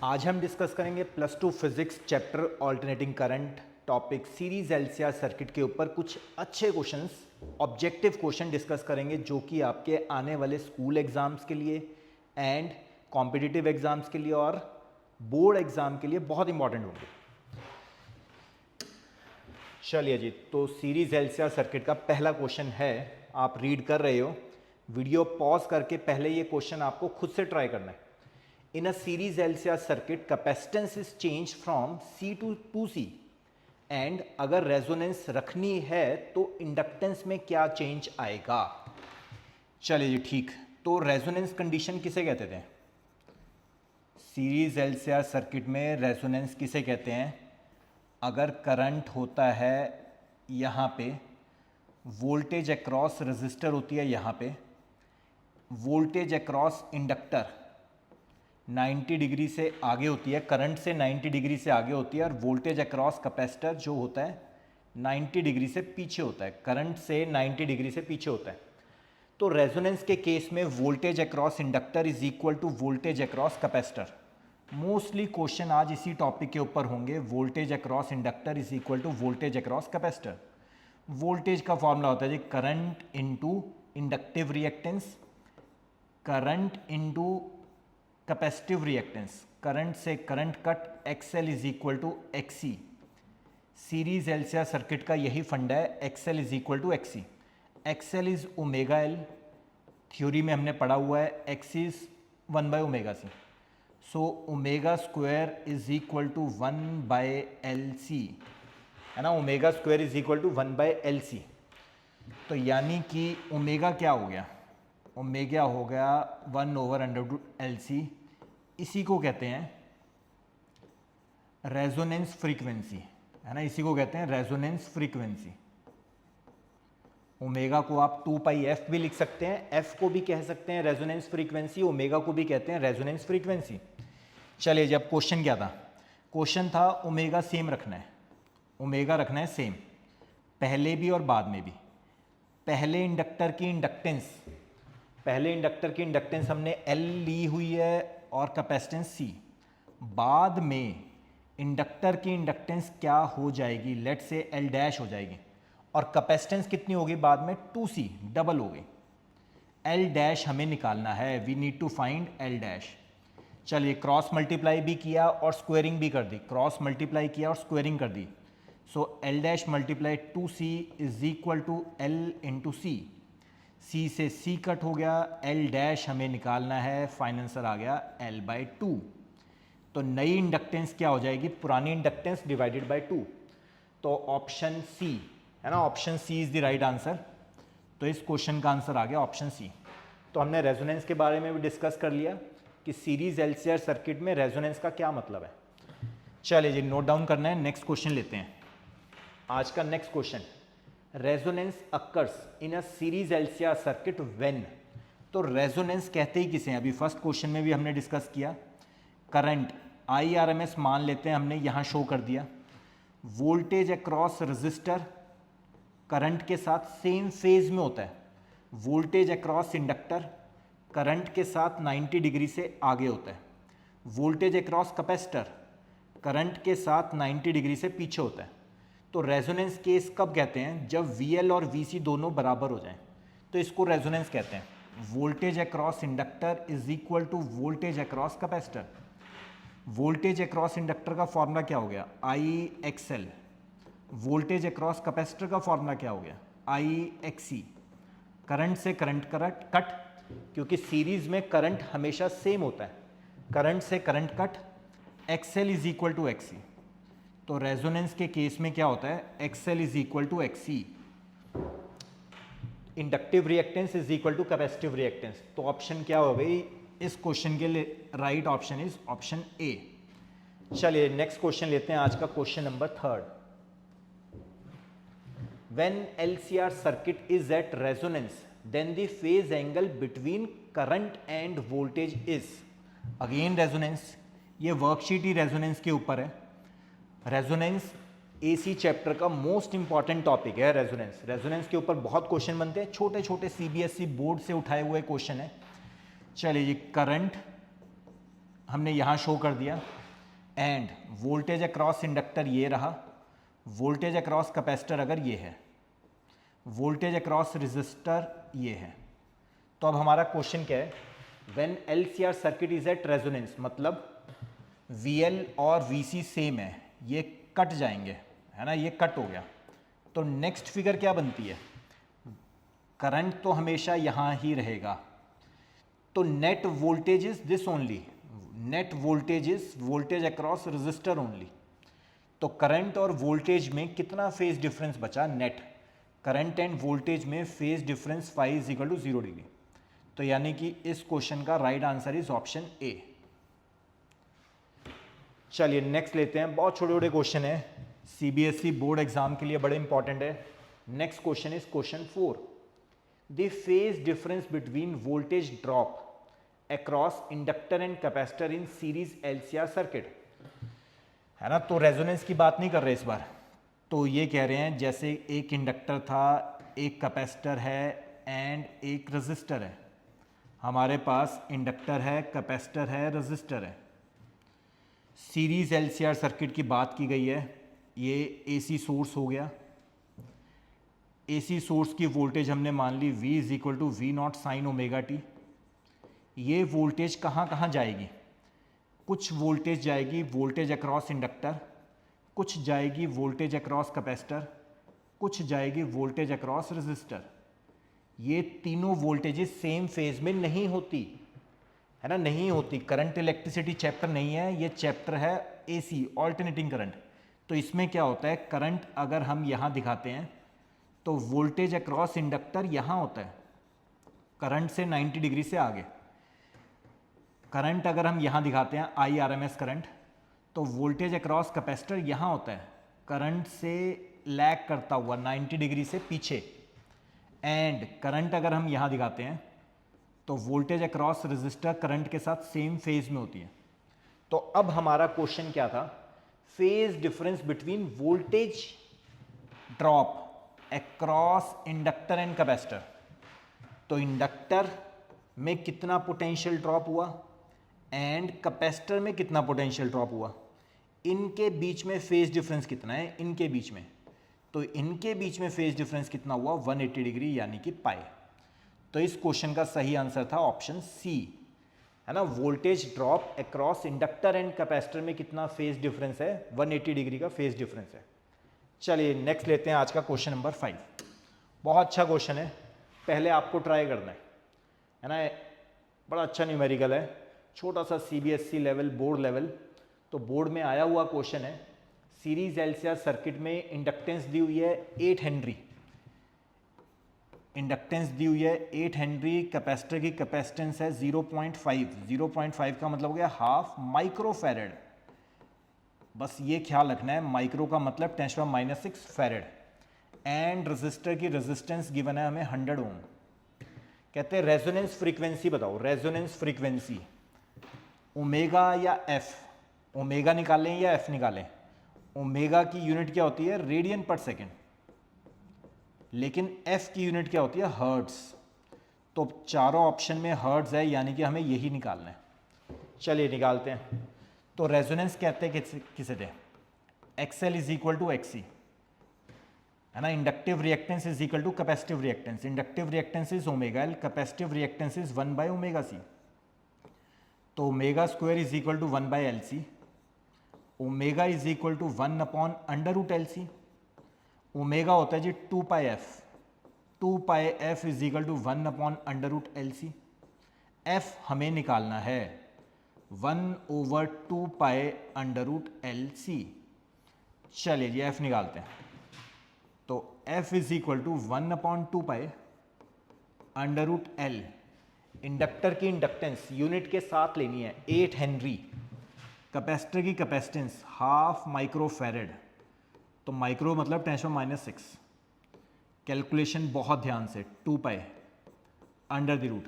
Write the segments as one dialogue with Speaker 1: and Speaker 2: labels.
Speaker 1: आज हम डिस्कस करेंगे +2 physics chapter alternating current topic series LCR circuit के ऊपर कुछ अच्छे क्वेश्चंस, ऑब्जेक्टिव क्वेश्चन डिस्कस करेंगे जो कि आपके आने वाले स्कूल एग्जाम्स के लिए एंड कॉम्पिटिटिव एग्जाम्स के लिए और बोर्ड एग्जाम के लिए बहुत इंपॉर्टेंट होंगे। चलिए जी, तो सीरीज एलसीआर सर्किट का पहला क्वेश्चन है, आप रीड कर रहे हो, वीडियो पॉज करके पहले ये क्वेश्चन आपको खुद से ट्राई करना है। In a series LCR circuit, capacitance is changed from C to 2C and अगर रेजोनेंस रखनी है तो इंडक्टेंस में क्या चेंज आएगा। चलिए जी ठीक, तो रेजोनेंस कंडीशन किसे कहते थे? सीरीज LCR सर्किट में रेजोनेंस किसे कहते हैं? अगर करंट होता है यहाँ पे, वोल्टेज अक्रॉस रजिस्टर होती है यहाँ पे, वोल्टेज अक्रॉस इंडक्टर 90 डिग्री से आगे होती है, करंट से 90 डिग्री से आगे होती है, और वोल्टेज अक्रॉस कैपेसिटर जो होता है 90 डिग्री से पीछे होता है, करंट से 90 डिग्री से पीछे होता है। तो रेजोनेंस के केस में voltage across inductor is equal to voltage across capacitor. Mostly question आज इसी टॉपिक के ऊपर होंगे, voltage across inductor is equal to voltage across capacitor. Voltage का फॉर्मूला होता है जी current into inductive reactance, current into capacitive reactance, current से current cut, XL is equal to XC। Series LCR circuit का यही फंडा है, XL is equal to XC। XL is omega L, theory में हमने पढ़ा हुआ है, X is 1 by omega C। So omega square is equal to 1 by LC, है ना, omega square is equal to 1 by LC। तो यानी कि ओमेगा क्या हो गया? ओमेगा हो गया 1/√LC। इसी को कहते हैं रेजोनेंस फ्रीक्वेंसी, है ना, इसी को कहते हैं रेजोनेंस फ्रीक्वेंसी। ओमेगा को आप 2πf भी लिख सकते हैं, f को भी कह सकते हैं रेजोनेंस फ्रीक्वेंसी, ओमेगा को भी कहते हैं रेजोनेंस फ्रीक्वेंसी। चलिए, जब क्वेश्चन क्या था? क्वेश्चन था ओमेगा सेम रखना है, ओमेगा रखना है सेम, पहले भी और बाद में भी। पहले इंडक्टर की इंडक्टेंस हमने L ली हुई है और कैपेसिटेंस C। बाद में इंडक्टर की इंडक्टेंस क्या हो जाएगी? लेट से L डैश हो जाएगी, और कैपेसिटेंस कितनी होगी बाद में? 2C, डबल हो गई। L डैश हमें निकालना है, we need to find L dash. चलिए, क्रॉस मल्टीप्लाई भी किया और स्क्वेयरिंग भी कर दी, क्रॉस मल्टीप्लाई किया और स्क्वेयरिंग कर दी। So L dash multiply 2C is equal to L into C। C से C कट हो गया, L डैश हमें निकालना है, फाइनल आंसर आ गया L/2। तो नई इंडक्टेंस क्या हो जाएगी? पुरानी इंडक्टेंस डिवाइडेड बाय 2। तो ऑप्शन C, है ना, option C is the right answer. तो इस क्वेश्चन का आंसर आ गया ऑप्शन C। तो हमने रेजोनेंस के बारे में भी डिस्कस कर लिया कि सीरीज एलसीआर सर्किट में रेजोनेंस का क्या मतलब है। चलिए जी, नोट डाउन करना है, नेक्स्ट क्वेश्चन लेते हैं। आज का next question, resonance occurs in a series LCR circuit when. तो रेजोनेंस कहते ही किसे हैं? अभी फर्स्ट क्वेश्चन में भी हमने डिस्कस किया। करंट IRMS मान लेते हैं, हमने यहां शो कर दिया। वोल्टेज अक्रॉस रजिस्टर करंट के साथ सेम फेज में होता है। वोल्टेज अक्रॉस इंडक्टर करंट के साथ 90 डिग्री से आगे होता है। वोल्टेज अक्रॉस कैपेसिटर करंट के साथ 90 डिग्री से पीछे होता है। तो रेजोनेंस केस कब कहते हैं? जब VL और VC दोनों बराबर हो जाएं, तो इसको रेजोनेंस कहते हैं। Voltage across inductor is equal to voltage across capacitor. Voltage across inductor का फॉर्मूला क्या हो गया? IXL। वोल्टेज अक्रॉस कैपेसिटर का फॉर्मूला क्या हो गया? IXC। करंट से करंट कट, क्योंकि सीरीज में करंट हमेशा सेम होता है, करंट से current cut, XL is equal to XC। तो रेजोनेंस के केस में क्या होता है? XL is equal to XC। Inductive reactance is equal to capacitive reactance. तो ऑप्शन क्या हो गई इस क्वेश्चन के लिए? Right option is option A। चलिए, नेक्स्ट क्वेश्चन लेते हैं, आज का question number 3। When LCR circuit is at resonance then the phase angle between current and voltage is. Again resonance, ये वर्कशीट ही रेजोनेंस के ऊपर है। रेजोनेंस AC चैप्टर का मोस्ट इंपॉर्टेंट टॉपिक है रेजोनेंस। रेजोनेंस के ऊपर बहुत क्वेश्चन बनते हैं, छोटे छोटे CBSE बोर्ड से उठाए हुए क्वेश्चन है। चलिए जी, करंट हमने यहाँ शो कर दिया, एंड वोल्टेज अक्रॉस इंडक्टर ये रहा, वोल्टेज अक्रॉस कैपेसिटर अगर ये है, वोल्टेज अक्रॉस रेजिस्टर ये है। तो अब हमारा क्वेश्चन क्या है, when LCR circuit is at resonance, मतलब VL और VC सेम है, ये कट जाएंगे, है ना, ये कट हो गया। तो नेक्स्ट फिगर क्या बनती है, करंट तो हमेशा यहाँ ही रहेगा, तो net voltage is this only, net voltage is voltage across resistor only. तो करंट और वोल्टेज में कितना फेज डिफरेंस बचा, नेट करंट एंड वोल्टेज में phase difference phi is equal to 0 degree. तो यानी कि इस क्वेश्चन का right answer is option A. चलिए नेक्स्ट लेते हैं, बहुत छोटे छोटे क्वेश्चन है, CBSE बोर्ड एग्जाम के लिए बड़े इंपॉर्टेंट है। Next question is question 4, the phase difference between voltage drop across inductor and capacitor in series LCR circuit, है ना। तो रेजोनेंस की बात नहीं कर रहे इस बार, तो ये कह रहे हैं जैसे एक इंडक्टर था, एक कैपेसिटर है एंड एक रेजिस्टर है। हमारे पास इंडक्टर है, कैपेसिटर है, रेजिस्टर है, सीरीज LCR सर्किट की बात की गई है। ये AC सोर्स हो गया, AC सोर्स की वोल्टेज हमने मान ली V is equal to V0 sine omega t. ये वोल्टेज कहाँ कहाँ जाएगी, कुछ वोल्टेज जाएगी वोल्टेज अक्रॉस इंडक्टर, कुछ जाएगी वोल्टेज अक्रॉस कैपेसिटर, कुछ जाएगी वोल्टेज अक्रॉस रेजिस्टर। ये तीनों वोल्टेजेस सेम फेज में नहीं होती, है ना, नहीं होती। करंट इलेक्ट्रिसिटी चैप्टर नहीं है, ये चैप्टर है AC ऑल्टरनेटिंग करंट। तो इसमें क्या होता है, करंट अगर हम यहाँ दिखाते हैं तो वोल्टेज अक्रॉस इंडक्टर यहाँ होता है, करंट से 90 डिग्री से आगे। करंट अगर हम यहाँ दिखाते हैं IRMS करंट, तो वोल्टेज अक्रॉस कैपेसिटर यहाँ होता है, करंट से लैग करता हुआ 90 डिग्री से पीछे। एंड करंट अगर हम यहाँ दिखाते हैं तो वोल्टेज अक्रॉस रेजिस्टर करंट के साथ सेम फेज में होती है। तो अब हमारा क्वेश्चन क्या था, phase difference between voltage drop across inductor and capacitor. तो इंडक्टर में कितना पोटेंशियल ड्रॉप हुआ एंड कैपेसिटर में कितना पोटेंशियल ड्रॉप हुआ, इनके बीच में फेज डिफरेंस कितना है, इनके बीच में। तो इनके बीच में फेज डिफरेंस कितना हुआ, 180 डिग्री, यानी कि पाई। तो इस क्वेश्चन का सही आंसर था ऑप्शन सी, है ना। Voltage drop across inductor and capacitor में कितना फेज डिफरेंस है, 180 डिग्री का फेज डिफरेंस है। चलिए नेक्स्ट लेते हैं आज का क्वेश्चन नंबर 5। बहुत अच्छा क्वेश्चन है, पहले आपको ट्राई करना है ना। बड़ा अच्छा न्यूमेरिकल है, छोटा सा CBSE लेवल, बोर्ड लेवल। तो बोर्ड में आया हुआ क्वेश्चन है, सीरीज LCR सर्किट में इंडक्टेंस दी हुई है 8 हेनरी, इंडक्टेंस दी हुई है 8 हेनरी, कैपेसिटर की कैपेसिटेंस है 0.5, 0.5 का मतलब हो गया हाफ माइक्रोफैरेड। बस ये ख्याल रखना है, माइक्रो का मतलब 10⁻⁻⁶ फैरेड। एंड रेजिस्टर की रेजिस्टेंस गिवन है हमें 100 ओम। कहते हैं रेजोनेंस फ्रीक्वेंसी बताओ, रेजोनेंस फ्रीक्वेंसी ओमेगा या एफ, ओमेगा निकालें या एफ निकालें। ओमेगा की यूनिट क्या होती है, रेडियन पर सेकेंड, लेकिन एफ की यूनिट क्या होती है, हर्ट्ज। तो चारों ऑप्शन में हर्ट्ज है, यानी कि हमें यही निकालना है। चलिए निकालते हैं। तो रेजोनेंस कहते हैं किसे थे, XL is equal to XC, है ना। Inductive reactance is equal to capacitive reactance, inductive reactance is omega L, capacitive reactance is 1/ωc। तो omega square is equal to 1/LC, omega is equal to 1/√LC। Omega होता है जी 2πf, 2πf is equal to 1/√LC। F हमें निकालना है 1/2π√LC। चलिए जी F निकालते हैं। तो F is equal to 1/2π√L। Inductor की इंडक्टेंस यूनिट के साथ लेनी है 8 हेनरी, कैपेसिटर की कैपेसिटेंस हाफ माइक्रोफैरेड। तो माइक्रो मतलब 10⁻⁶। कैलकुलेशन बहुत ध्यान से, 2π √,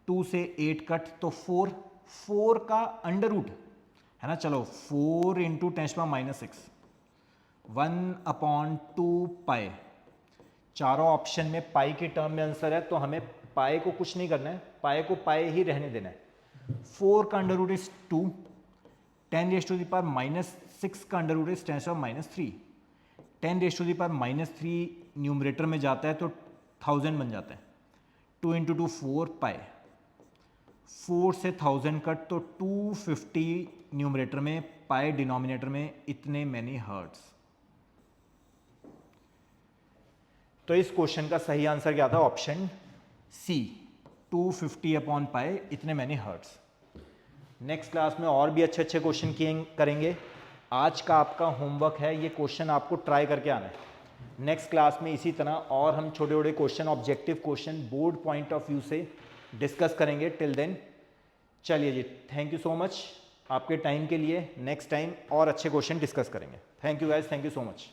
Speaker 1: 2 से 8 कट तो 4, 4 का √ है ना। चलो 4 × 10⁻⁶, 1/2π। चारों ऑप्शन में पाई के टर्म में आंसर है, तो हमें पाई को कुछ नहीं करना है, पाई को पाई ही रहने देना है। 4 का under root is 2, 10 raise to the power -6 का अंडर रूट इज 10 और -3, 10 raise to the power -3 numerator में जाता है तो 1000 बन जाता है, 2 इंटू 2 4 पाई, 4 से 1000 कट तो 250 न्यूमरेटर में, पाई डिनोमिनेटर में, इतने मैनी हर्ट्स। तो इस क्वेश्चन का सही आंसर क्या था? ऑप्शन सी, 250 अपॉन पाई, इतने मैनी हर्ट्स। नेक्स्ट क्लास में और भी अच्छे अच्छे क्वेश्चन करेंगे। आज का आपका होमवर्क है, ये क्वेश्चन आपको ट्राई करके आना है। नेक्स्ट क्लास में इसी तरह और हम छोटे छोटे question, objective question board point of view से डिस्कस करेंगे। टिल देन चलिए जी, थैंक यू सो मच आपके टाइम के लिए। नेक्स्ट टाइम और अच्छे क्वेश्चन डिस्कस करेंगे। Thank you guys, thank you so much.